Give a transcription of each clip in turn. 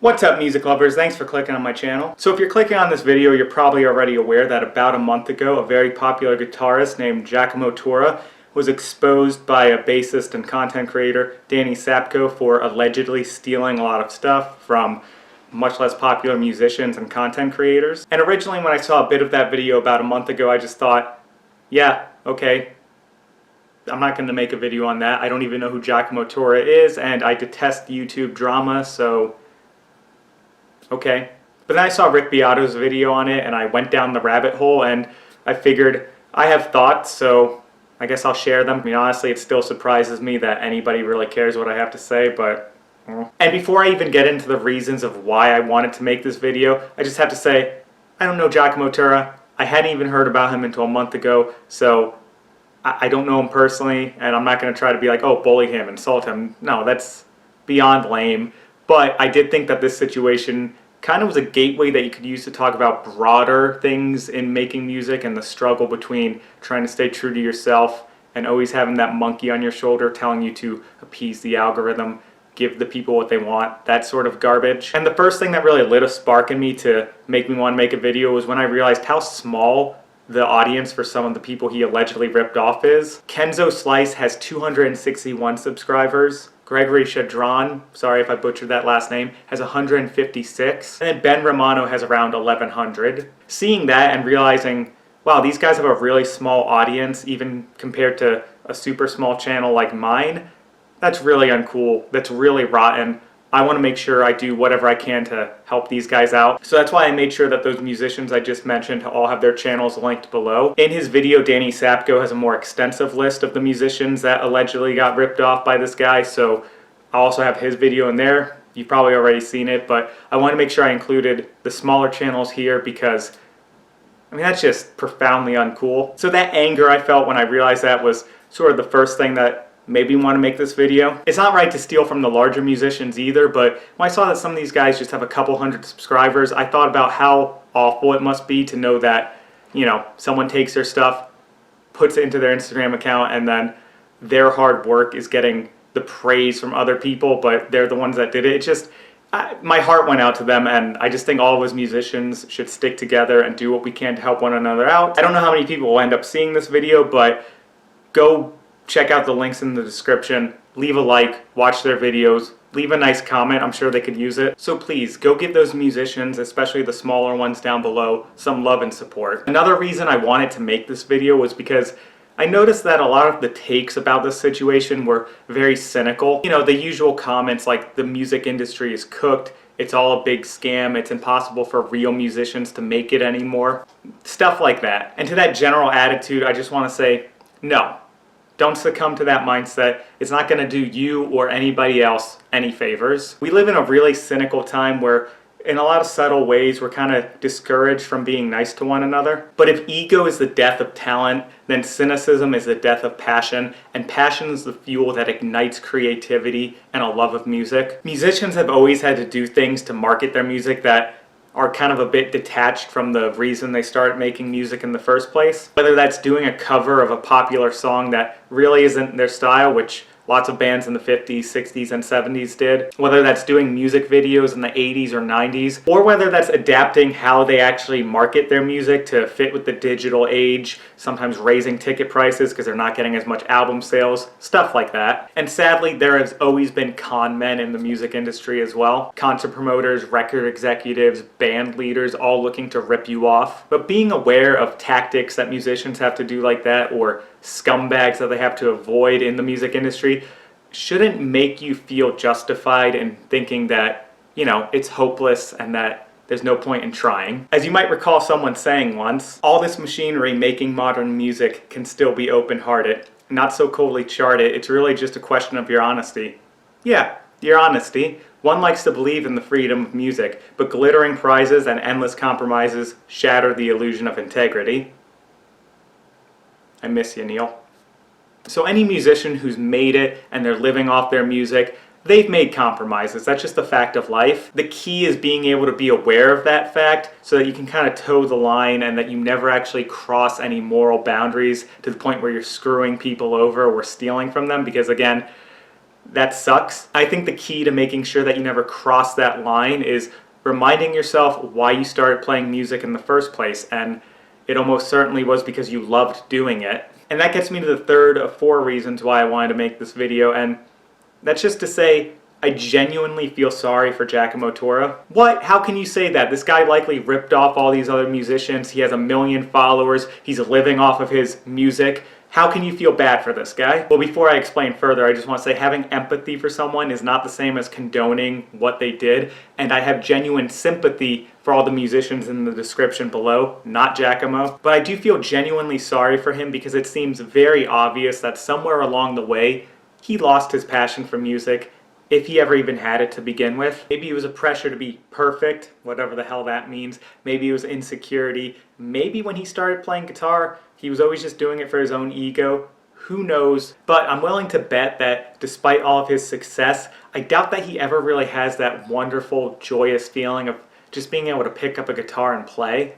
What's up, music lovers? Thanks for clicking on my channel. So if you're clicking on this video, you're probably already aware that about a month ago, a very popular guitarist named Giacomo Turra was exposed by a bassist and content creator, Sapko, for allegedly stealing a lot of stuff from much less popular musicians and content creators. And originally when I saw a bit of that video about a month ago, I just thought, yeah, okay, I'm not going to make a video on that. I don't even know who Giacomo Turra is, and I detest YouTube drama, so okay. But then I saw Rick Beato's video on it, and I went down the rabbit hole, and I figured I have thoughts, so I guess I'll share them. I mean, honestly, it still surprises me that anybody really cares what I have to say, but and before I even get into the reasons of why I wanted to make this video, I just have to say, I don't know Giacomo Turra. I hadn't even heard about him until a month ago, so I don't know him personally, and I'm not going to try to be like, oh, bully him, insult him. No, that's beyond lame. But I did think that this situation kind of was a gateway that you could use to talk about broader things in making music and the struggle between trying to stay true to yourself and always having that monkey on your shoulder telling you to appease the algorithm, give the people what they want, that sort of garbage. And the first thing that really lit a spark in me to make me want to make a video was when I realized how small the audience for some of the people he allegedly ripped off is. Kenzo Slice has 261 subscribers. Gregory Chadron, sorry if I butchered that last name, has 156. And then Ben Romano has around 1,100. Seeing that and realizing, wow, these guys have a really small audience, even compared to a super small channel like mine, that's really uncool. That's really rotten. I want to make sure I do whatever I can to help these guys out. So that's why I made sure that those musicians I just mentioned all have their channels linked below. In his video, Sapko has a more extensive list of the musicians that allegedly got ripped off by this guy, so I'll also have his video in there. You've probably already seen it, but I want to make sure I included the smaller channels here because, I mean, that's just profoundly uncool. So that anger I felt when I realized that was sort of the first thing that made me want to make this video. It's not right to steal from the larger musicians either, but when I saw that some of these guys just have a couple hundred subscribers, I thought about how awful it must be to know that, you know, someone takes their stuff, puts it into their Instagram account, and then their hard work is getting the praise from other people, but they're the ones that did it. It just, my heart went out to them, and I just think all of us musicians should stick together and do what we can to help one another out. I don't know how many people will end up seeing this video, but go check out the links in the description, leave a like, watch their videos, leave a nice comment, I'm sure they could use it. So please, go give those musicians, especially the smaller ones down below, some love and support. Another reason I wanted to make this video was because I noticed that a lot of the takes about this situation were very cynical. You know, the usual comments like the music industry is cooked, it's all a big scam, it's impossible for real musicians to make it anymore. Stuff like that. And to that general attitude, I just want to say, no. Don't succumb to that mindset. It's not going to do you or anybody else any favors. We live in a really cynical time where in a lot of subtle ways we're kind of discouraged from being nice to one another. But if ego is the death of talent, then cynicism is the death of passion, and passion is the fuel that ignites creativity and a love of music. Musicians have always had to do things to market their music that are kind of a bit detached from the reason they started making music in the first place. Whether that's doing a cover of a popular song that really isn't their style, which lots of bands in the 50s, 60s, and 70s did. Whether that's doing music videos in the 80s or 90s, or whether that's adapting how they actually market their music to fit with the digital age, sometimes raising ticket prices because they're not getting as much album sales, stuff like that. And sadly, there has always been con men in the music industry as well. Concert promoters, record executives, band leaders, all looking to rip you off. But being aware of tactics that musicians have to do like that, or scumbags that they have to avoid in the music industry, shouldn't make you feel justified in thinking that, you know, it's hopeless and that there's no point in trying. As you might recall someone saying once, all this machinery making modern music can still be open-hearted, not so coldly charted. It's really just a question of your honesty. Yeah, your honesty. One likes to believe in the freedom of music, but glittering prizes and endless compromises shatter the illusion of integrity. I miss you, Neil. So any musician who's made it and they're living off their music, they've made compromises. That's just a fact of life. The key is being able to be aware of that fact so that you can kind of toe the line and that you never actually cross any moral boundaries to the point where you're screwing people over or stealing from them. Because again, that sucks. I think the key to making sure that you never cross that line is reminding yourself why you started playing music in the first place, and it almost certainly was because you loved doing it. And that gets me to the third of 4 reasons why I wanted to make this video, and that's just to say I genuinely feel sorry for Giacomo Turra. What? How can you say that? This guy likely ripped off all these other musicians. He has 1 million followers. He's living off of his music. How can you feel bad for this guy? Well, before I explain further, I just want to say having empathy for someone is not the same as condoning what they did, and I have genuine sympathy for all the musicians in the description below, not Giacomo. But I do feel genuinely sorry for him because it seems very obvious that somewhere along the way, he lost his passion for music, if he ever even had it to begin with. Maybe it was a pressure to be perfect, whatever the hell that means. Maybe it was insecurity. Maybe when he started playing guitar, he was always just doing it for his own ego. Who knows? But I'm willing to bet that despite all of his success, I doubt that he ever really has that wonderful, joyous feeling of just being able to pick up a guitar and play.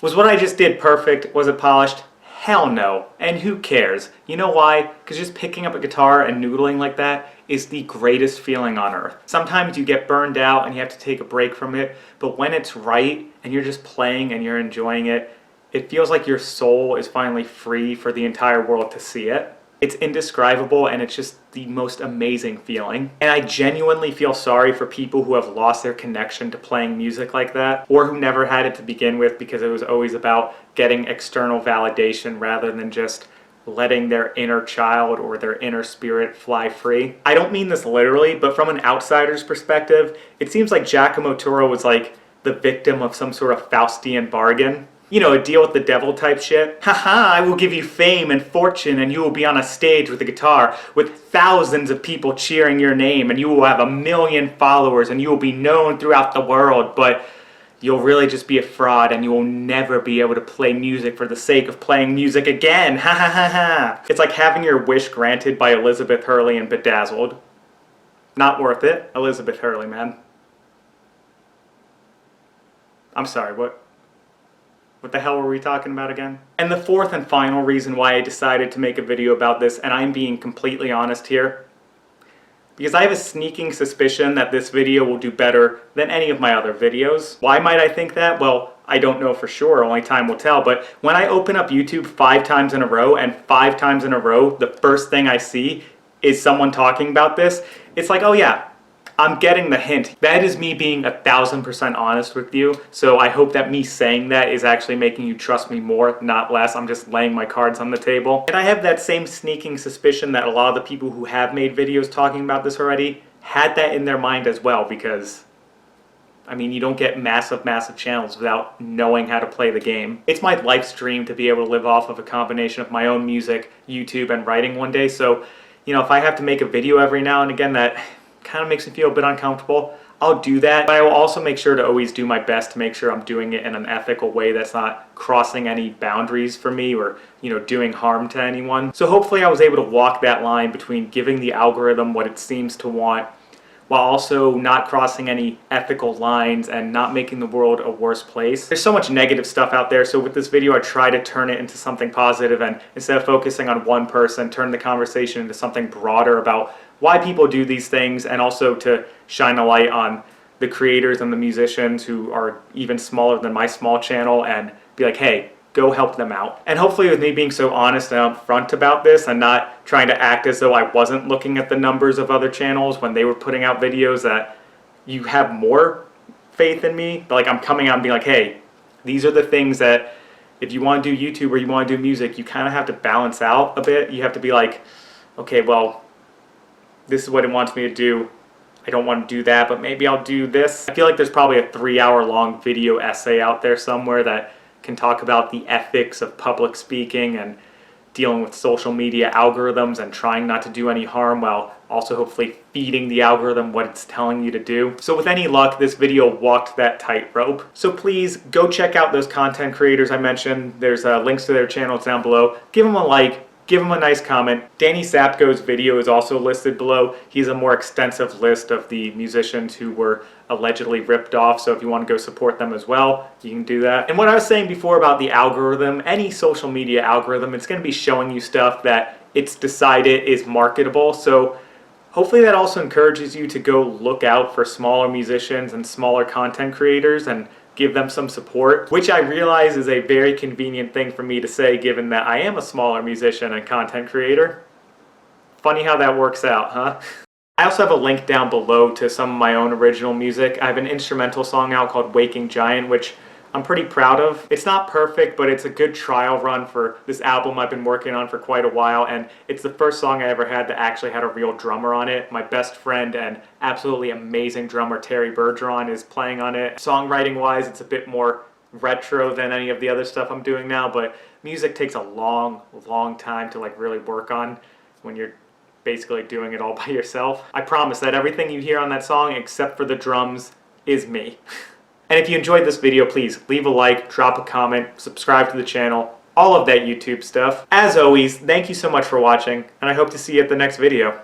Was what I just did perfect? Was it polished? Hell no. And who cares? You know why? Because just picking up a guitar and noodling like that is the greatest feeling on earth. Sometimes you get burned out and you have to take a break from it, but when it's right and you're just playing and you're enjoying it, it feels like your soul is finally free for the entire world to see it. It's indescribable and it's just the most amazing feeling. And I genuinely feel sorry for people who have lost their connection to playing music like that, or who never had it to begin with because it was always about getting external validation rather than just letting their inner child or their inner spirit fly free. I don't mean this literally, but from an outsider's perspective, it seems like Giacomo Turra was like the victim of some sort of Faustian bargain. You know, a deal with the devil type shit. Haha, I will give you fame and fortune and you will be on a stage with a guitar with thousands of people cheering your name and you will have 1 million followers and you will be known throughout the world, but you'll really just be a fraud and you will never be able to play music for the sake of playing music again. Ha ha ha ha. It's like having your wish granted by Elizabeth Hurley in Bedazzled. Not worth it. Elizabeth Hurley, man. I'm sorry, what the hell were we talking about again? And the fourth and final reason why I decided to make a video about this, and I'm being completely honest here, because I have a sneaking suspicion that this video will do better than any of my other videos. Why might I think that? Well, I don't know for sure, only time will tell, but when I open up YouTube 5 times in a row, and 5 times in a row, the first thing I see is someone talking about this, it's like, oh yeah, I'm getting the hint. That is me being 1000% honest with you, so I hope that me saying that is actually making you trust me more, not less. I'm just laying my cards on the table. And I have that same sneaking suspicion that a lot of the people who have made videos talking about this already had that in their mind as well, because I mean, you don't get massive channels without knowing how to play the game. It's my life's dream to be able to live off of a combination of my own music, YouTube, and writing one day, so you know, if I have to make a video every now and again that kind of makes me feel a bit uncomfortable, I'll do that, but I will also make sure to always do my best to make sure I'm doing it in an ethical way that's not crossing any boundaries for me or, you know, doing harm to anyone. So hopefully I was able to walk that line between giving the algorithm what it seems to want while also not crossing any ethical lines and not making the world a worse place. There's so much negative stuff out there, so with this video I try to turn it into something positive and instead of focusing on one person, turn the conversation into something broader about why people do these things, and also to shine a light on the creators and the musicians who are even smaller than my small channel and be like, hey, go help them out. And hopefully with me being so honest and upfront about this and not trying to act as though I wasn't looking at the numbers of other channels when they were putting out videos, that you have more faith in me. But like, I'm coming out and being like, hey, these are the things that if you want to do YouTube or you want to do music, you kind of have to balance out a bit. You have to be like, okay, well, this is what it wants me to do. I don't want to do that, but maybe I'll do this. I feel like there's probably a 3-hour long video essay out there somewhere that can talk about the ethics of public speaking and dealing with social media algorithms and trying not to do any harm while also hopefully feeding the algorithm what it's telling you to do. So with any luck, this video walked that tightrope. So please go check out those content creators I mentioned. There's links to their channels down below. Give them a like. give him a nice comment. Danny Sapko's video is also listed below. He has a more extensive list of the musicians who were allegedly ripped off, so if you want to go support them as well, you can do that. And what I was saying before about the algorithm, any social media algorithm, it's going to be showing you stuff that it's decided is marketable, so hopefully that also encourages you to go look out for smaller musicians and smaller content creators and give them some support, which I realize is a very convenient thing for me to say given that I am a smaller musician and content creator. Funny how that works out, huh? I also have a link down below to some of my own original music. I have an instrumental song out called Waking Giant, which I'm pretty proud of. It's not perfect, but it's a good trial run for this album I've been working on for quite a while, and it's the first song I ever had that actually had a real drummer on it. My best friend and absolutely amazing drummer Terry Bergeron is playing on it. Songwriting-wise, it's a bit more retro than any of the other stuff I'm doing now, but music takes a long, long time to like really work on when you're basically doing it all by yourself. I promise that everything you hear on that song, except for the drums, is me. And if you enjoyed this video, please leave a like, drop a comment, subscribe to the channel, all of that YouTube stuff. As always, thank you so much for watching, and I hope to see you at the next video.